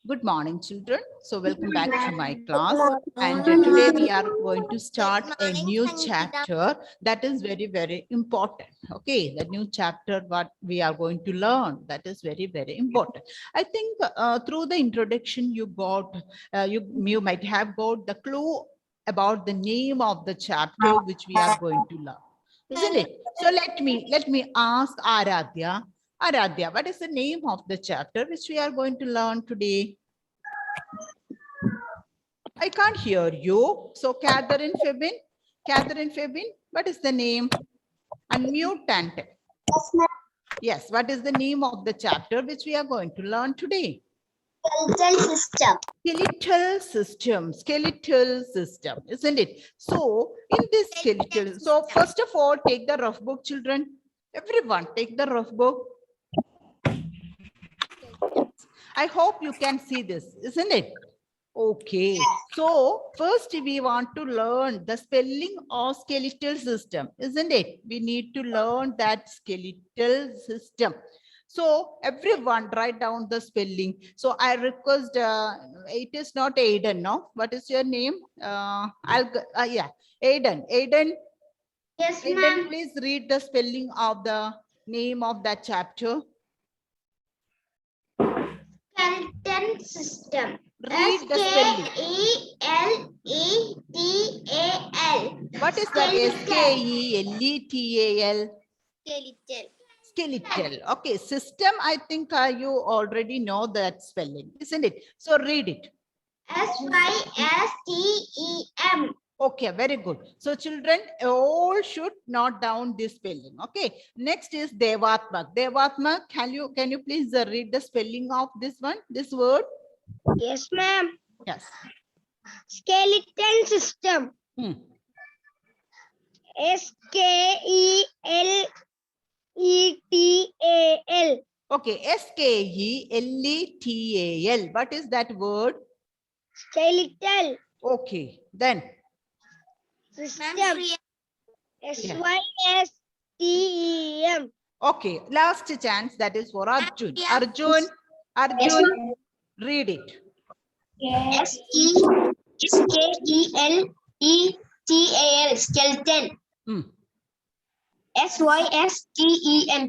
Good morning, children. So welcome back to my class. And today we are going to start a new chapter that is very, very important. Okay, the new chapter, what we are going to learn, that is very, very important. I think through the introduction you got, you might have got the clue about the name of the chapter which we are going to learn, isn't it? So let me ask Aradhya. Aradhya, what is the name of the chapter which we are going to learn today? I can't hear you. So Catherine Febin, what is the name? Unmute and tell. Yes, what is the name of the chapter which we are going to learn today? Skeletal system, isn't it? So in this skeletal, so first of all, take the rough book, children. Everyone, take the rough book. I hope you can see this, isn't it? Okay, so first we want to learn the spelling of skeletal system, isn't it? We need to learn that skeletal system. So everyone write down the spelling. So I request, it is not Aiden, no? What is your name? Yeah, Aiden. Yes, Aiden, ma'am. please read the spelling of the name of that chapter. Skeleton system. Read the spelling. Skeletal. What is that? Skeletal. Skeletal. Okay, system. I think you already know that spelling, isn't it? So read it. System. Okay, very good. So children all should note down this spelling. Okay. Next is Devatmak. Devatmak, can you please read the spelling of this one, this word? Yes, ma'am. Yes. Skeleton system. Skeletal. Okay, skeletal. What is that word? Skeletal. Okay, then. System. System. Okay, last chance, that is for Arjun. Arjun, read it. Skeletal. Skeleton.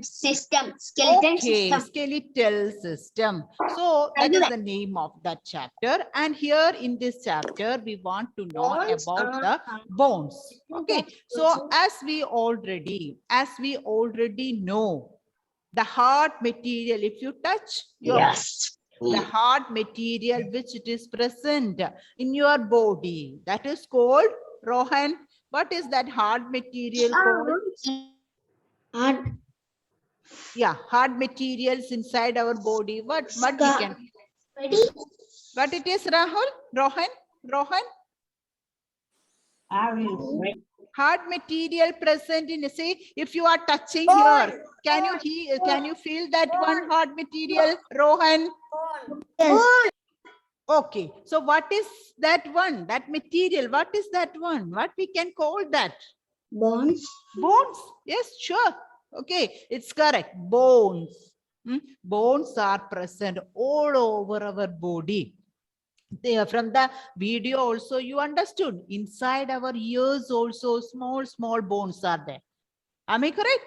System. Skeleton Okay, system. skeletal system. So that is the name of that chapter. And here in this chapter, we want to know about the bones. Okay, so as we already know, the hard material, if you touch your the hard material which it is present in your body, that is called, Rohan, what is that hard material called? Yeah, hard materials inside our body. What we can? What it is, Rahul? Rohan? Hard material present in, see, if you are touching here, can you feel that one hard material, Rohan? Yes. Okay, so what is that one, that material? What is that one? What we can call that? Bones. Bones. Yes, sure. Okay, it's correct. Bones. Bones are present all over our body. From the video also you understood. Inside our ears also small bones are there. Am I correct?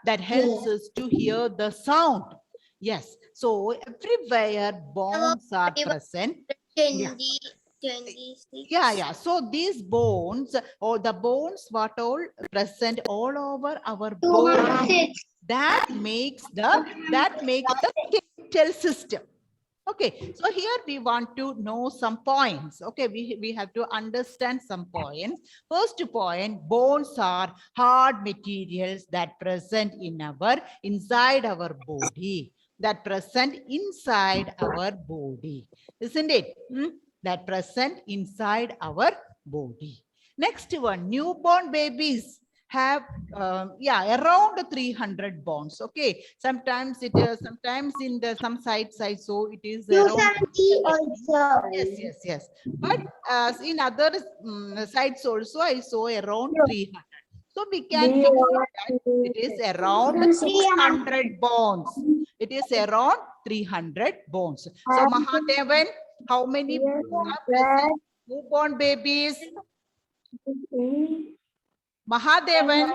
That helps us to hear the sound. Yes. So everywhere bones are present. Yeah. So these bones, or the bones what all present all over our body, that makes the skeletal system. Okay, so here we want to know some points. Okay, we have to understand some points. First point, bones are hard materials that present inside our body. That present inside our body, isn't it? That present inside our body. Next one, newborn babies have around 300 bones. Okay, sometimes in some sites I saw it is around 270 also. yes, but in other sites also I saw around 300. So we can fix it that it is around 600 bones. It is around 300 bones. So Mahadevan, how many bones are present? Newborn babies. Mahadevan,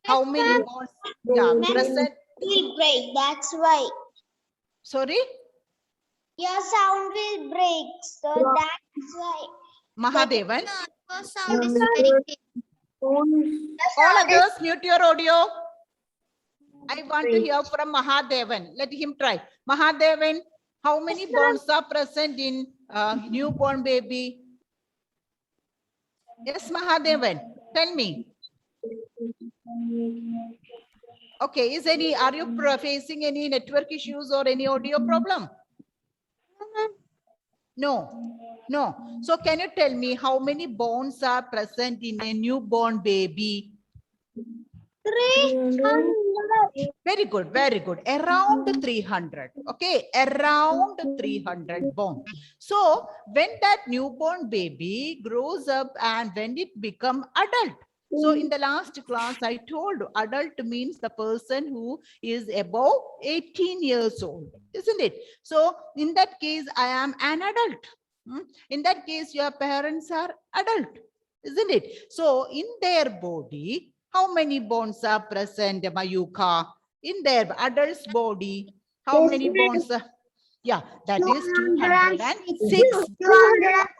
how many bones? Yeah, present. Will break. That's why Sorry, your sound will break. So that's why. Mahadevan. Your sound is very big. All others, mute your audio. I want to hear from Mahadevan. Let him try. Mahadevan, how many bones are present in newborn baby? Yes, Mahadevan, tell me. Okay, are you facing any network issues or any audio problem? No. So can you tell me how many bones are present in a newborn baby? 300. Very good, very good. Around 300. Okay, around 300 bones. So when that newborn baby grows up and when it become adult. So in the last class, I told adult means the person who is above 18 years old, isn't it? So in that case, I am an adult. In that case, your parents are adult, isn't it? So in their body, how many bones are present, Mayuka? In their adult's body, how many bones? Yeah, that is 206.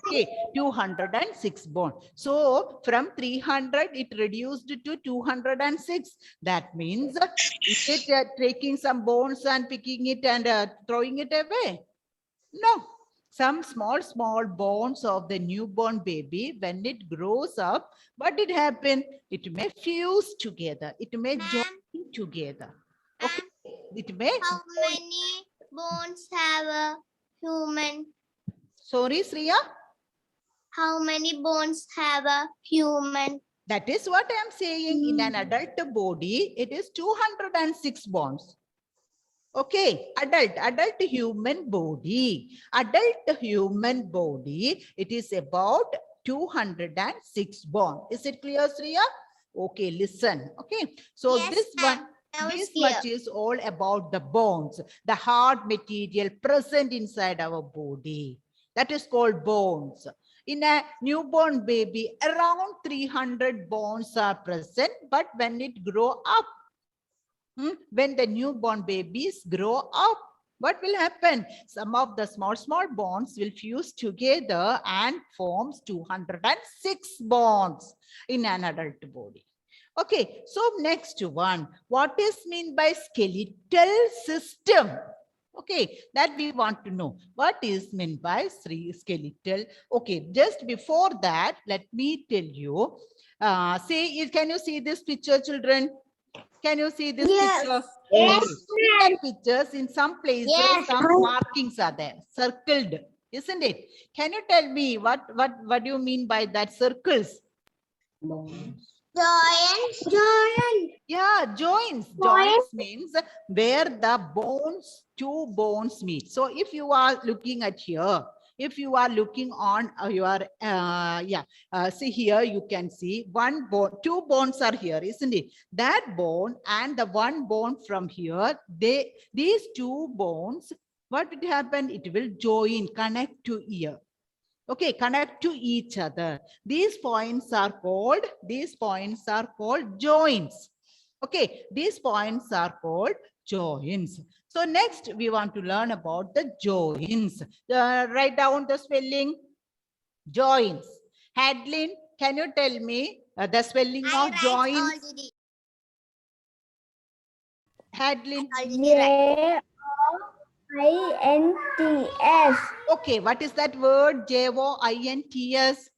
Okay, 206 bone. So from 300, it reduced to 206. That means, is it taking some bones and picking it and throwing it away? No. Some small bones of the newborn baby, when it grows up, what did happen? It may fuse together. It may join together. Okay. It may. How many bones have a human? Sorry, Sriya. How many bones have a human? That is what I am saying. In an adult body, it is 206 bones. Okay, adult human body. Adult human body, it is about 206 bones. Is it clear, Sriya? Okay, listen. Okay, so Yes, this ma'am. one, Now this it's clear. much is all about the bones, the hard material present inside our body. That is called bones. In a newborn baby, around 300 bones are present, but when it grow up, when the newborn babies grow up, what will happen? Some of the small bonds will fuse together and forms 206 bonds in an adult body. Okay, so next one, what is meant by skeletal system? Okay, that we want to know. What is meant by skeletal? Okay, just before that, let me tell you. Can you see this picture, children? Can you see this picture? Yes. In that pictures, in some places, Yes. some markings are there, circled, isn't it? Can you tell me what do you mean by that circles? Joints. Yeah, joints. Joints means where the bones, two bones meet. So if you are looking at here, if you are looking on your, see here, you can see one bone, two bones are here, isn't it? That bone and the one bone from here, these two bones, what will happen? It will join, connect to here. Okay, connect to each other. These points are called joints. Okay, these points are called joints. So next we want to learn about the joints. Write down the spelling. Joints. Hadlin, can you tell me the spelling of joints? Hadlin. Joints. Okay, what is that word? Joints.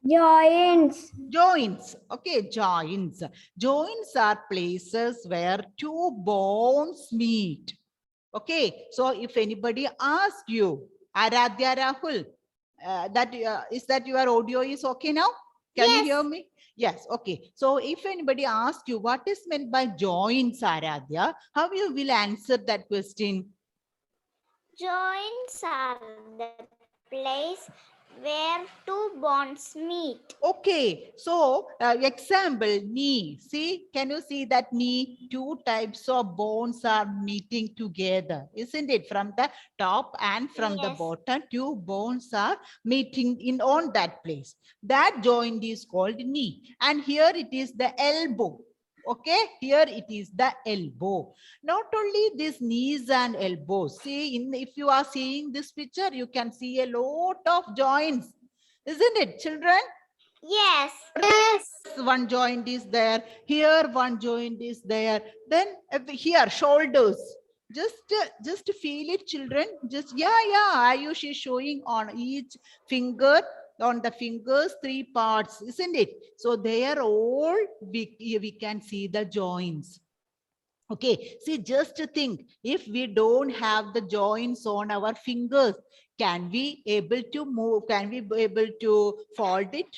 Joints. Joints. Okay, joints. Joints are places where two bones meet. Okay, so if anybody asks you, Aradhya Rahul, is that your audio is okay now? Can you hear me? Yes, okay. So if anybody asks you what is meant by joints, Aradhya, how you will answer that question? Joints are the place where two bones meet. Okay, so example, knee. See, can you see that knee? Two types of bones are meeting together, isn't it? From the top and from the Yes. bottom, two bones are meeting in on that place. That joint is called knee. And here it is the elbow. Okay, here it is the elbow. Not only these knees and elbows. See, if you are seeing this picture, you can see a lot of joints. Isn't it, children? Yes. Yes. One joint is there, here one joint is there, then here shoulders. Just feel it, children. Just yeah, Ayush is showing on each finger, on the fingers, three parts, isn't it? So they are all, we can see the joints. Okay, see, just to think, if we don't have the joints on our fingers, can we able to move? Can we be able to fold it?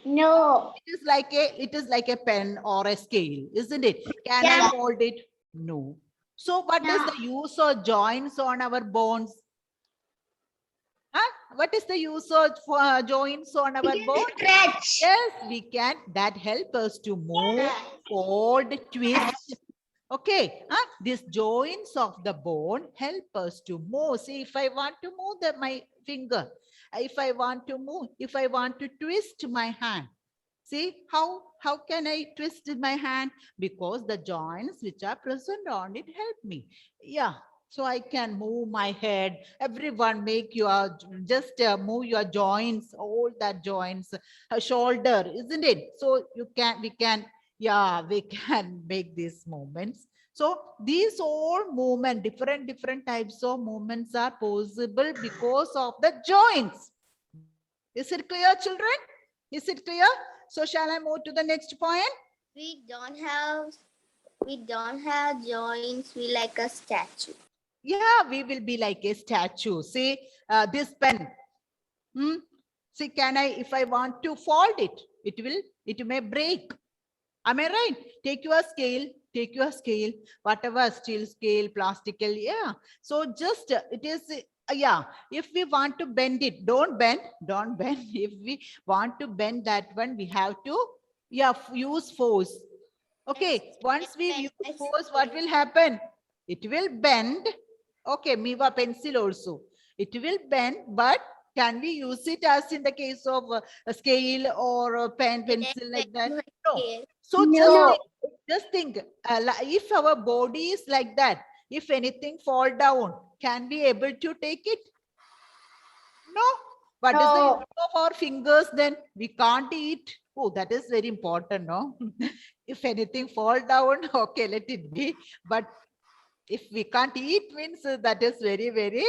No. It is like a pen or a scale, isn't it? Can I Yeah. fold it? No. So what is the use of joints on our bones? Huh? What is the use of joints on our bones? Stretch. Yes, we can. That help us to move, fold, twist. Okay, these joints of the bone help us to move. See, if I want to move my finger, if I want to move, if I want to twist my hand, see how can I twist my hand? Because the joints which are present on it help me. Yeah, so I can move my head. Everyone make your just move your joints, all that joints, shoulder, isn't it? So we can, yeah, we can make these movements. So these all movement, different types of movements are possible because of the joints. Is it clear, children? Is it clear? So shall I move to the next point? We don't have joints. We like a statue. Yeah, we will be like a statue. See, this pen. See, can I, if I want to fold it, it may break. Am I right? Take your scale, whatever, steel scale, plastical, yeah. So just, it is, yeah, if we want to bend it, don't bend. If we want to bend that one, we have to, yeah, use force. Okay, once we use force, what will happen? It will bend. Okay, Miva pencil also. It will bend, but can we use it as in the case of a scale or a pen, pencil like that? No. So No. just think, if our body is like that, if anything fall down, can we able to take it? No. What is the use of our fingers then? We can't eat. Oh, that is very important, no? If anything fall down, okay, let it be. But if we can't eat means that is very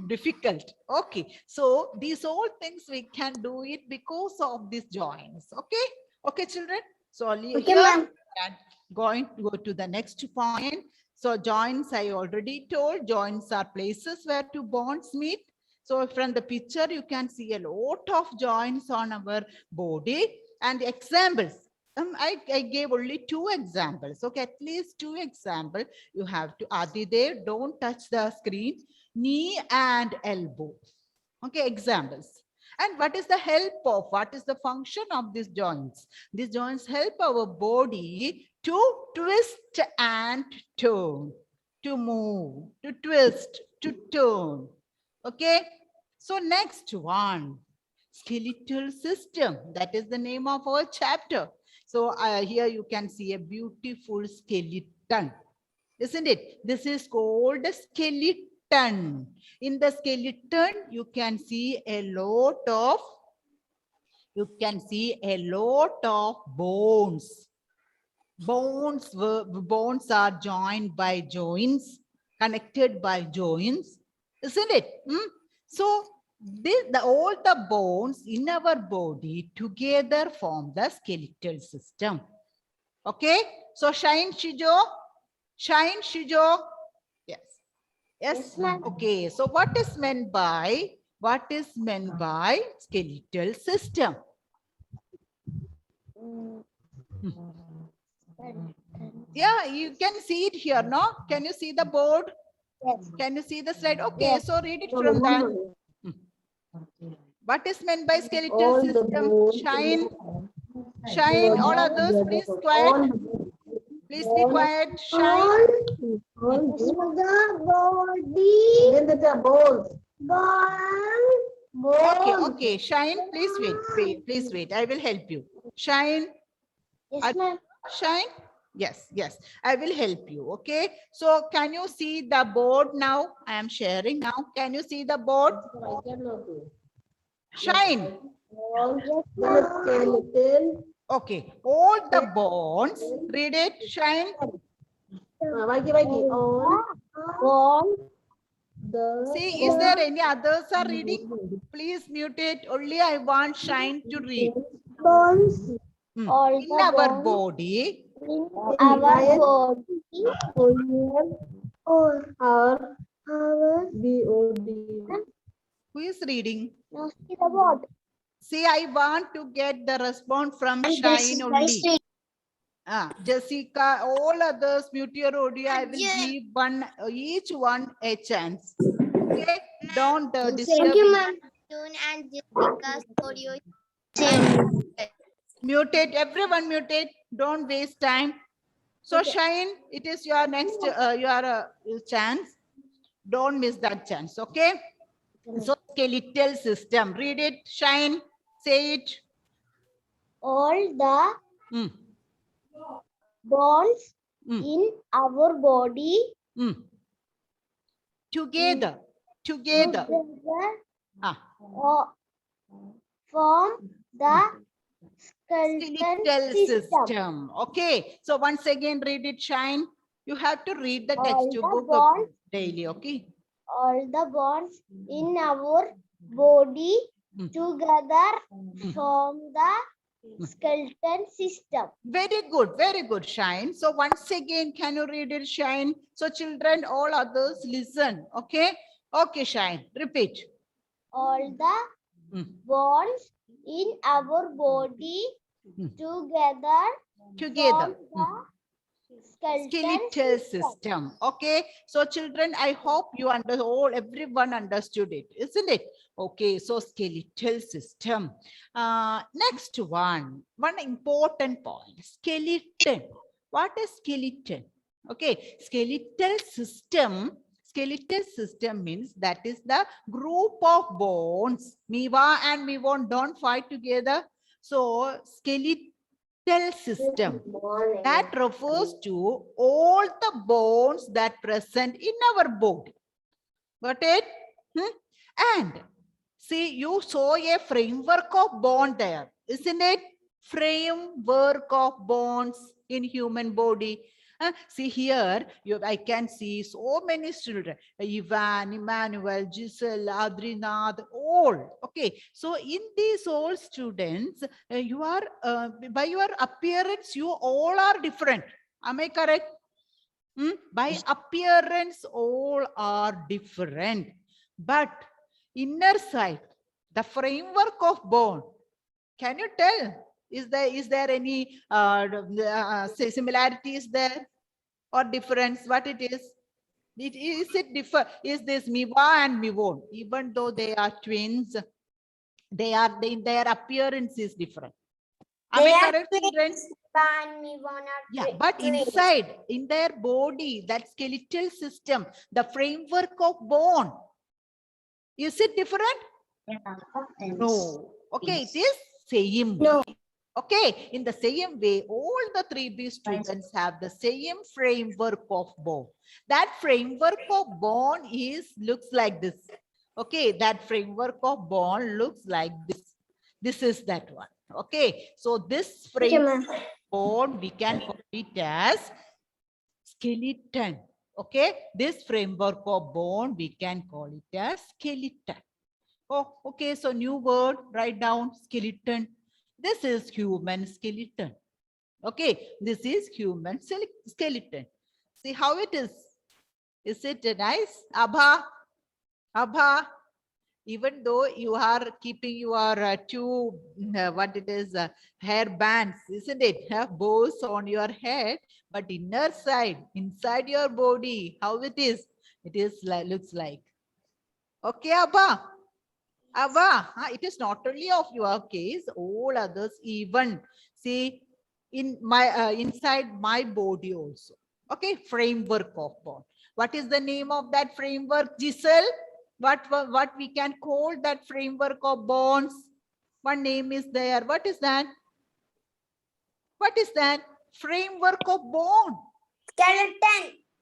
difficult. Okay, so these all things we can do it because of these joints. Okay, children. So Okay, here ma'am. and going to go to the next point. So joints, I already told, joints are places where two bones meet. So from the picture, you can see a lot of joints on our body and examples. I gave only two examples. Okay, at least two examples. You have to, Adi there, don't touch the screen. Knee and elbow. Okay, examples. And what is the help of, what is the function of these joints? These joints help our body to twist and turn, to move, to twist, to turn. Okay, so next one, skeletal system. That is the name of our chapter. So here you can see a beautiful skeleton, isn't it? This is called a skeleton. In the skeleton, you can see a lot of bones. Bones are joined by joints, connected by joints, isn't it? So all the bones in our body together form the skeletal system. Okay, so shine Shijo. Yes. Yes. Okay. So what is meant by skeletal system? Yeah, you can see it here, no? Can you see the board? Yes. Can you see the slide? Okay, so read it from that. What is meant by skeletal All the system? bones. Shine. Shine. All others, please quiet. Please be quiet. Shine. All the body. Then the bones. Okay, okay. Shine. Please wait. Wait. Please wait. I will help you. Shine. Yes, ma'am. Shine. Yes, yes. I will help you. Okay. So can you see the board now? I am sharing now. Can you see the board? Shine. All the skeleton. Okay. All the bones. Read it. Shine. All the See, is there any others are reading? Please mute it. Only I want Shine to read. Bones. All In the our bones body, in our body. Or our BOD. who is reading? no, see the board. See, I want to get the response from And Shine this only. is Jessica, all others, mute your audio. I will give one, each one a chance. Okay, don't disturb. Thank you, ma'am. June and Jessica's audio. Mute it, everyone mute it. Don't waste time. So Shine, it is your next, your chance. Don't miss that chance, okay? So skeletal system, read it, Shine, say it. All the Mm, bones mm, in our body mm. Together, together. Ah. Form the skeletal Skeletal system. system. Okay. So once again, read it, Shine. You have to read the All the textbook bones, daily, okay? all the bones in our body Mm. together form the skeletal system. Very good, Shine. So once again, can you read it, Shine? So children, all others listen, okay? Okay, Shine, repeat. All the Mm. bones in our body Mm. together Together. form the skeletal Skeletal system. system. Okay. So children, I hope you everyone understood it, isn't it? Okay. So skeletal system. Next one important point. Skeleton. What is skeleton? Okay. Skeletal system means that is the group of bones. Miwa and Mivon don't fight together. So skeletal system. That refers to all the bones that present in our body. Got it? And see, you saw a framework of bone there, isn't it? Framework of bones in human body. See here, I can see so many children. Ivan, Emmanuel, Giselle, Adrinath, all. Okay. So in these all students, you are, by your appearance, you all are different. Am I correct? By appearance, all are different. But inner side, the framework of bone, can you tell? Is there any say similarities there or difference? What it is? Is it differ? Is this Miwa and Mivon? Even though they are twins, their appearance is different. Am I correct, children? Yeah, but inside, in their body, that skeletal system, the framework of bone, is it different? No. Okay, it is same. No. Okay, in the same way, all the 3B students have the same framework of bone. That framework of bone looks like this. Okay, that framework of bone looks like this. This is that one. Okay, so this framework of bone, we can call it as skeleton. Okay, this framework of bone, we can call it as skeleton. Oh, okay, so new word, write down skeleton. This is human skeleton. Okay, this is human skeleton. See how it is. Is it nice? Abha, even though you are keeping your two, what it is, hair bands, isn't it? Bows on your head, but inner side, inside your body, how it is? It is looks like. Okay, Abha? It is not only of your case, all others even. See, in my inside my body also. Okay, framework of bond. What is the name of that framework, Giselle? What we can call that framework of bonds? One name is there. What is that? What is that? Framework of bond.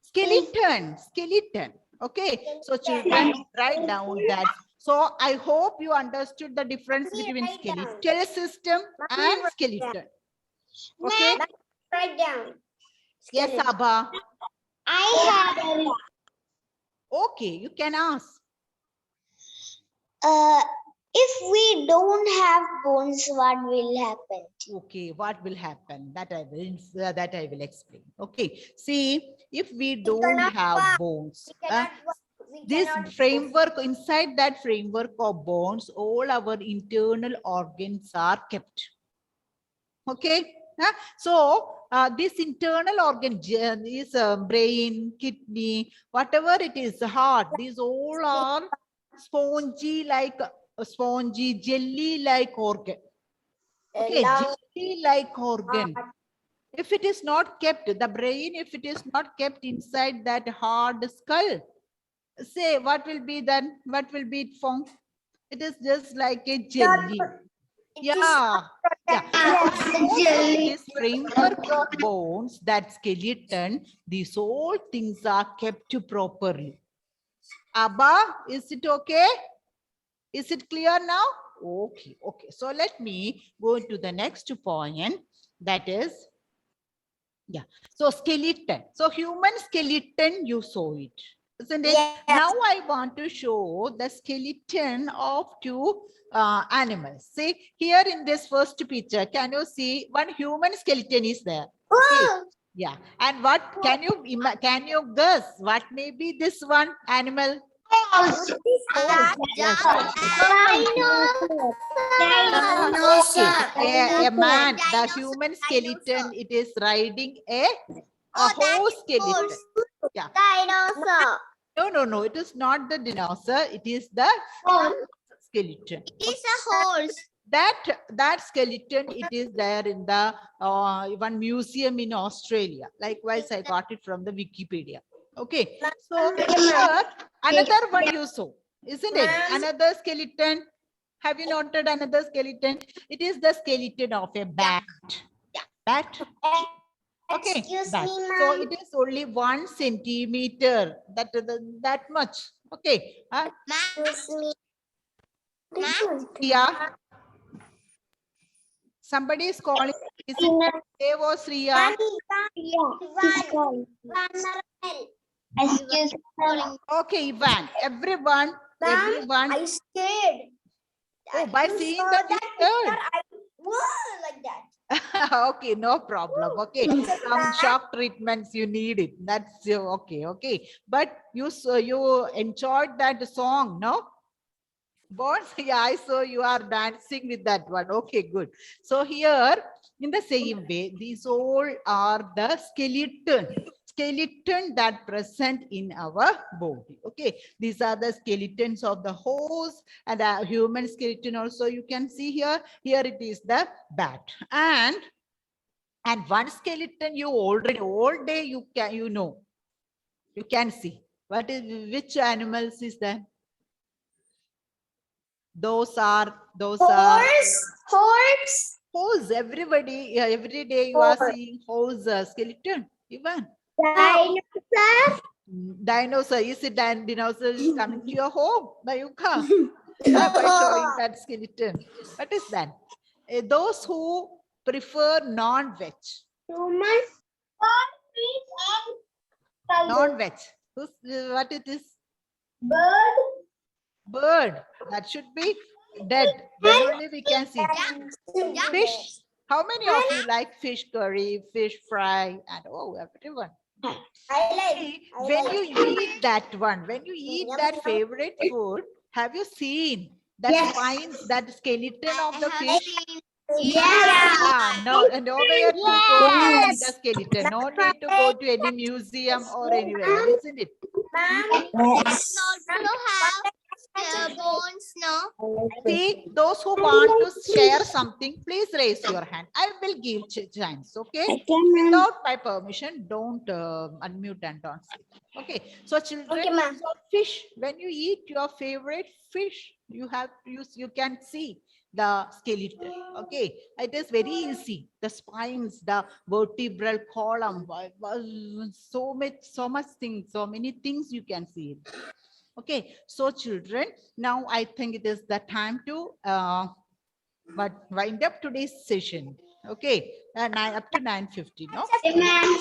Skeleton. Skeleton. Okay, so children, write down that. So I hope you understood the difference between skeletal system and skeleton. Okay. Write down. Yes, Abha. I have. Okay, you can ask. If we don't have bones, what will happen? Okay, what will happen? That I will explain. Okay, see, if we don't have bones, this framework, inside that framework of bones, all our internal organs are kept. Okay, so this internal organ is brain, kidney, whatever it is, heart, these all are spongy jelly like organ. Okay, jelly like organ. If it is not kept, the brain, if it is not kept inside that hard skull, say what will be then? What will be it formed? It is just like a jelly. Yeah. This framework of bones, that skeleton, these all things are kept properly. Abba, is it okay? Is it clear now? Okay. So let me go to the next point. That is, so skeleton. So human skeleton, you saw it, isn't it? Yes. Now I want to show the skeleton of two animals. See, here in this first picture, can you see one human skeleton is there? Okay. Yeah. And what can you guess what may be this one animal? A man, the human skeleton, it is riding a horse skeleton. Yeah. Dinosaur. No, it is not the dinosaur, it is the skeleton. It is a horse. That skeleton, it is there in the one museum in Australia. Likewise, I got it from the Wikipedia. Okay, so here another one you saw, isn't it? Another skeleton. Have you noted another skeleton? It is the skeleton of a bat. Bat. Okay, Excuse bat. me, So ma'am. it is only 1 centimeter. That much. Okay. Excuse me. Yeah. Somebody is calling. Is it Dave or Sriya? Excuse me. Okay, Ivan. Everyone. I scared. Oh, by You seeing saw the that picture. picture, like that. Okay, no problem. Okay, some shock treatments you need it. That's okay. But you enjoyed that song, no? Bones, yeah, I saw you are dancing with that one. Okay, good. So here, in the same way, these all are the skeleton that present in our body. Okay, these are the skeletons of the horse and a human skeleton also. You can see here. Here it is the bat, and one skeleton you already all day you can see. Which animals is that? Those are horse. Everybody, every day you are seeing horse skeleton. Even Dinosaur. dinosaur. Is it dinosaur is coming to your home? Mayuka, by showing that skeleton. What is that? Those who prefer non-veg. Human. Non-veg. What it is? Bird. That should be dead. Then only we can see. Fish. How many of you like fish curry, fish fry, and everyone? When you eat that one, when you eat that favorite food, have you seen that spines, that skeleton of the fish? Nowhere to go to see the skeleton. No need to go to any museum or anywhere, isn't it? bones, no? See, those who want to share something, please raise your hand. I will give chance, okay? Without my permission, don't unmute and don't say. Okay, so children, Okay, ma'am. so fish, when you eat your favorite fish, you have to use, you can see the skeleton. Okay, it is very easy. The spines, the vertebral column, so much things, so many things you can see it. Okay, so children, now I think it is the time to wind up today's session. Okay, up to 9:50, no? Okay, ma'am.